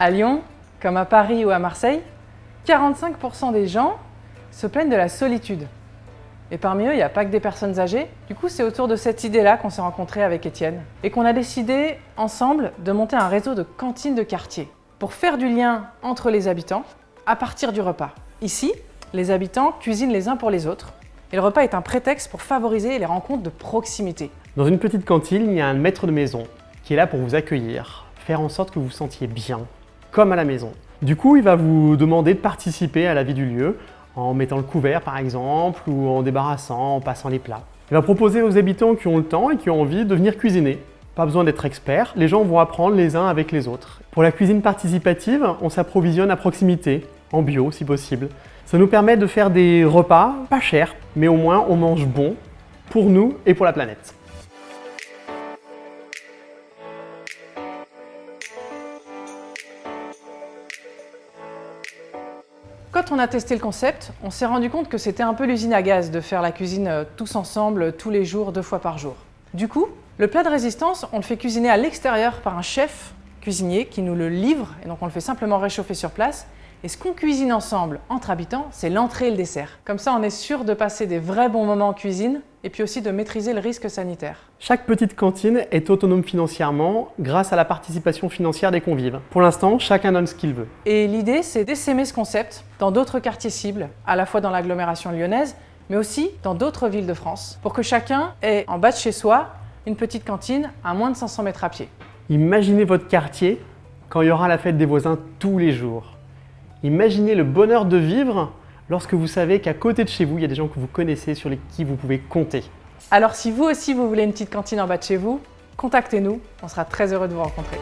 À Lyon, comme à Paris ou à Marseille, 45% des gens se plaignent de la solitude. Et parmi eux, il n'y a pas que des personnes âgées. Du coup, c'est autour de cette idée-là qu'on s'est rencontrés avec Étienne et qu'on a décidé ensemble de monter un réseau de cantines de quartier pour faire du lien entre les habitants à partir du repas. Ici, les habitants cuisinent les uns pour les autres et le repas est un prétexte pour favoriser les rencontres de proximité. Dans une petite cantine, il y a un maître de maison qui est là pour vous accueillir, faire en sorte que vous vous sentiez bien, comme à la maison. Du coup, il va vous demander de participer à la vie du lieu, en mettant le couvert par exemple, ou en débarrassant, en passant les plats. Il va proposer aux habitants qui ont le temps et qui ont envie de venir cuisiner. Pas besoin d'être expert, les gens vont apprendre les uns avec les autres. Pour la cuisine participative, on s'approvisionne à proximité, en bio si possible. Ça nous permet de faire des repas pas chers, mais au moins on mange bon, pour nous et pour la planète. Quand on a testé le concept, on s'est rendu compte que c'était un peu l'usine à gaz de faire la cuisine tous ensemble, tous les jours, 2 fois par jour. Du coup, le plat de résistance, on le fait cuisiner à l'extérieur par un chef cuisinier qui nous le livre, et donc on le fait simplement réchauffer sur place. Et ce qu'on cuisine ensemble, entre habitants, c'est l'entrée et le dessert. Comme ça, on est sûr de passer des vrais bons moments en cuisine, et puis aussi de maîtriser le risque sanitaire. Chaque petite cantine est autonome financièrement grâce à la participation financière des convives. Pour l'instant, chacun donne ce qu'il veut. Et l'idée, c'est d'essaimer ce concept dans d'autres quartiers cibles, à la fois dans l'agglomération lyonnaise, mais aussi dans d'autres villes de France, pour que chacun ait en bas de chez soi une petite cantine à moins de 500 mètres à pied. Imaginez votre quartier quand il y aura la fête des voisins tous les jours. Imaginez le bonheur de vivre lorsque vous savez qu'à côté de chez vous, il y a des gens que vous connaissez, sur qui vous pouvez compter. Alors si vous aussi vous voulez une petite cantine en bas de chez vous, contactez-nous, on sera très heureux de vous rencontrer.